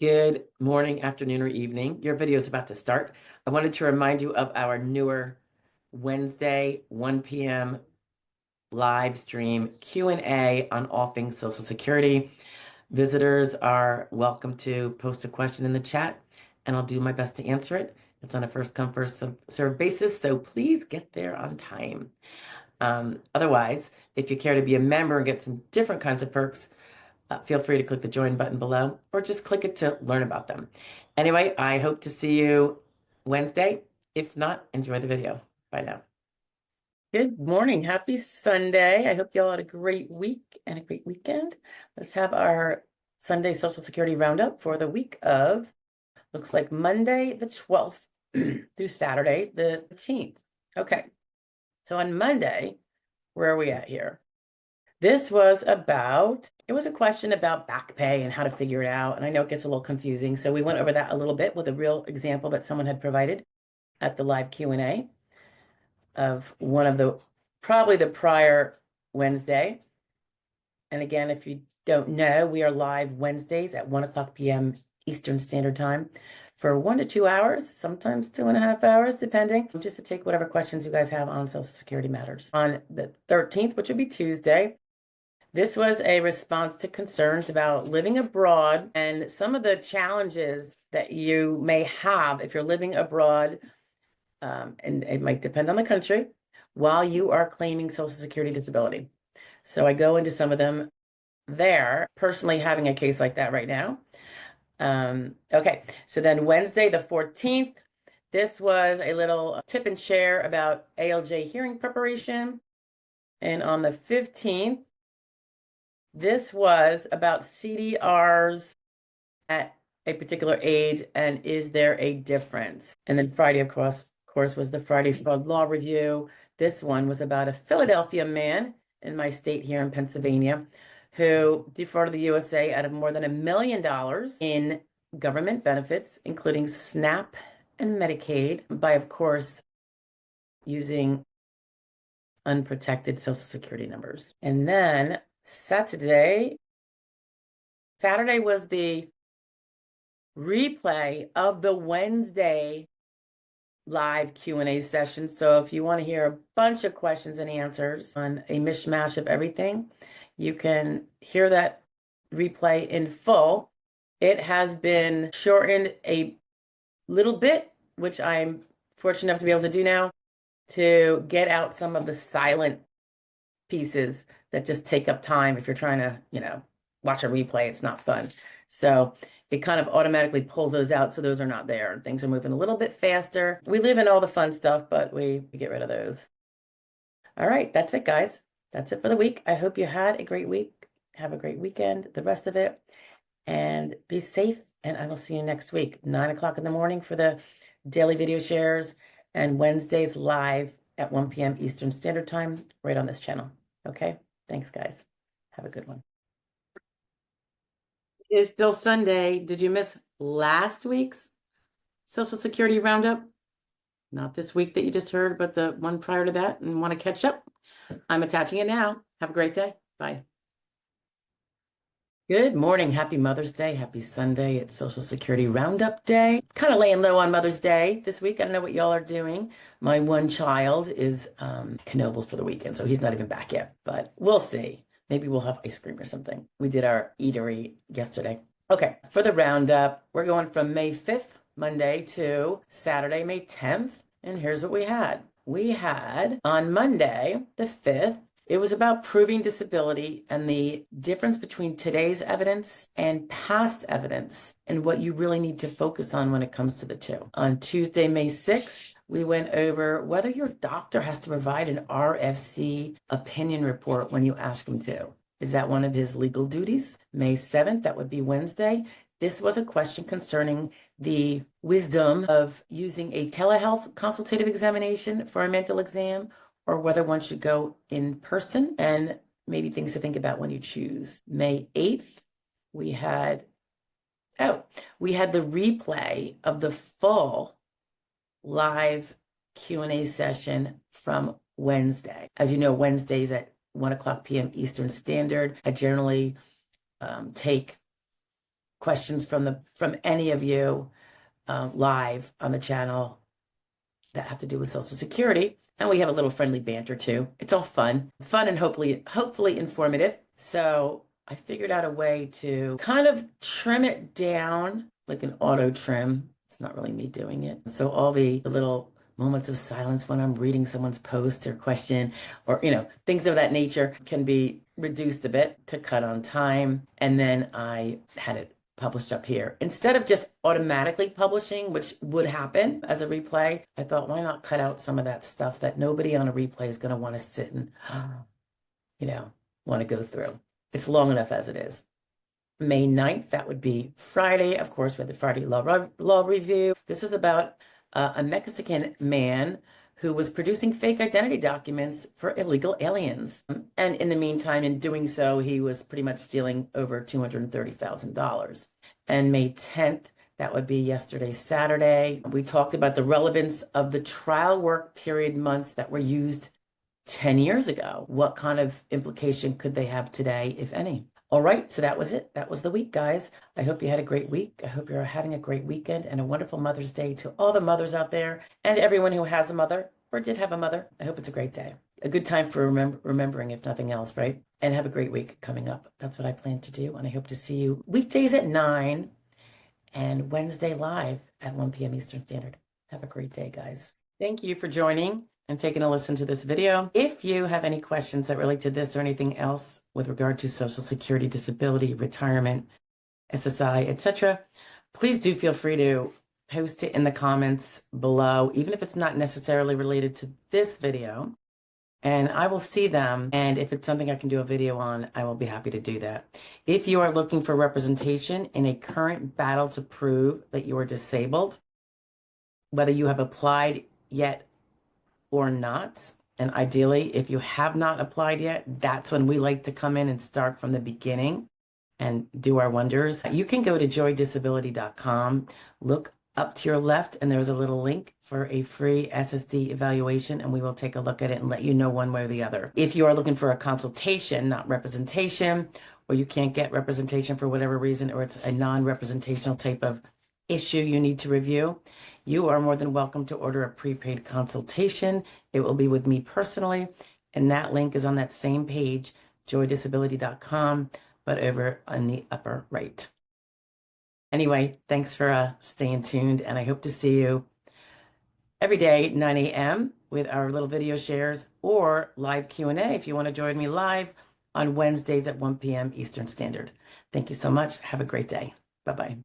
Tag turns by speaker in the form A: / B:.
A: Good morning, afternoon, or evening. Your video is about to start. I wanted to remind you of our newer Wednesday, 1 p.m. live stream Q&A on all things Social Security. Visitors are welcome to post a question in the chat, and I'll do my best to answer it. It's on a first come, first serve basis, so please get there on time. Otherwise, if you care to be a member and get some different kinds of perks, feel free to click the join button below or just click it to learn about them. Anyway, I hope to see you Wednesday. If not, enjoy the video. Bye now. Good morning. Happy Sunday. I hope you all had a great week and a great weekend. Let's have our Sunday Social Security roundup for the week of, looks like Monday the 12th through Saturday the 13th. Okay. So on Monday, where are we at here? This was it was a question about back pay and how to figure it out. And I know it gets a little confusing. So we went over that a little bit with a real example that someone had provided at the live Q&A of probably the prior Wednesday. And again, if you don't know, we are live Wednesdays at 1:00 p.m. Eastern Standard Time for 1 to 2 hours, sometimes 2.5 hours, depending, just to take whatever questions you guys have on Social Security matters. On the 13th, which would be Tuesday, this was a response to concerns about living abroad and some of the challenges that you may have if you're living abroad, and it might depend on the country, while you are claiming Social Security disability. So I go into some of them there, personally having a case like that right now. Okay, so then Wednesday the 14th, this was a little tip and share about ALJ hearing preparation. And on the 15th, this was about CDRs at a particular age, and is there a difference? And then Friday, of course, was the Friday Fraud Law Review. This one was about a Philadelphia man in my state here in Pennsylvania who defrauded the USA out of more than $1 million in government benefits, including SNAP and Medicaid, by, of course, using unprotected Social Security numbers. And then Saturday was the replay of the Wednesday live Q&A session. So if you want to hear a bunch of questions and answers on a mishmash of everything, you can hear that replay in full. It has been shortened a little bit, which I'm fortunate enough to be able to do now, to get out some of the silent pieces that just take up time. If you're trying to, watch a replay, it's not fun. So it kind of automatically pulls those out. So those are not there. And things are moving a little bit faster. We live in all the fun stuff, but we get rid of those. All right, that's it, guys. That's it for the week. I hope you had a great week. Have a great weekend, the rest of it, and be safe. And I will see you next week, 9 o'clock in the morning for the daily video shares, and Wednesdays live at 1 p.m. Eastern Standard Time, right on this channel. Okay, thanks, guys. Have a good one. It's still Sunday. Did you miss last week's Social Security roundup? Not this week that you just heard, but the one prior to that, and want to catch up? I'm attaching it now. Have a great day. Bye. Good morning. Happy Mother's Day. Happy Sunday. It's Social Security Roundup Day. Kind of laying low on Mother's Day this week. I don't know what y'all are doing. My one child is Knoebels for the weekend, so he's not even back yet, but we'll see. Maybe we'll have ice cream or something. We did our eatery yesterday. Okay, for the roundup, we're going from May 5th, Monday, to Saturday, May 10th. And here's what we had. We had on Monday, the 5th, it was about proving disability and the difference between today's evidence and past evidence and what you really need to focus on when it comes to the two. On Tuesday, May 6th, we went over whether your doctor has to provide an RFC opinion report when you ask him to. Is that one of his legal duties? May 7th, that would be Wednesday. This was a question concerning the wisdom of using a telehealth consultative examination for a mental exam, or whether one should go in person, and maybe things to think about when you choose. May 8th, we had the replay of the full live Q&A session from Wednesday. As you know, Wednesdays at 1:00 p.m. Eastern Standard. I generally take questions from any of you live on the channel that have to do with Social Security. And we have a little friendly banter too. It's all fun and hopefully informative. So I figured out a way to kind of trim it down like an auto trim. It's not really me doing it. So all the little moments of silence when I'm reading someone's post or question or, things of that nature can be reduced a bit to cut on time. And then I had it published up here. Instead of just automatically publishing, which would happen as a replay, I thought, why not cut out some of that stuff that nobody on a replay is going to want to sit and, want to go through. It's long enough as it is. May 9th, that would be Friday. Of course, we had the Friday law review. This was about a Mexican man who was producing fake identity documents for illegal aliens. And in the meantime, in doing so, he was pretty much stealing over $230,000. And May 10th, that would be yesterday, Saturday, we talked about the relevance of the trial work period months that were used 10 years ago. What kind of implication could they have today, if any? All right, so that was it. That was the week, guys. I hope you had a great week. I hope you're having a great weekend and a wonderful Mother's Day to all the mothers out there and everyone who has a mother or did have a mother. I hope it's a great day. A good time for remembering, if nothing else, right? And have a great week coming up. That's what I plan to do. And I hope to see you weekdays at 9 and Wednesday live at 1 p.m. Eastern Standard. Have a great day, guys. Thank you for joining and taking a listen to this video. If you have any questions that relate to this or anything else with regard to Social Security, disability, retirement, SSI, etc., please do feel free to post it in the comments below, even if it's not necessarily related to this video, and I will see them. And if it's something I can do a video on, I will be happy to do that. If you are looking for representation in a current battle to prove that you are disabled, whether you have applied yet or not, and ideally, if you have not applied yet, that's when we like to come in and start from the beginning and do our wonders. You can go to joydisability.com, look up to your left, and there's a little link for a free SSD evaluation, and we will take a look at it and let you know one way or the other. If you are looking for a consultation, not representation, or you can't get representation for whatever reason, or it's a non-representational type of issue you need to review, you are more than welcome to order a prepaid consultation. It will be with me personally, and that link is on that same page, joydisability.com, but over on the upper right. Anyway, thanks for staying tuned, and I hope to see you every day, 9 a.m. with our little video shares or live Q&A if you want to join me live on Wednesdays at 1 p.m. Eastern Standard. Thank you so much. Have a great day. Bye-bye.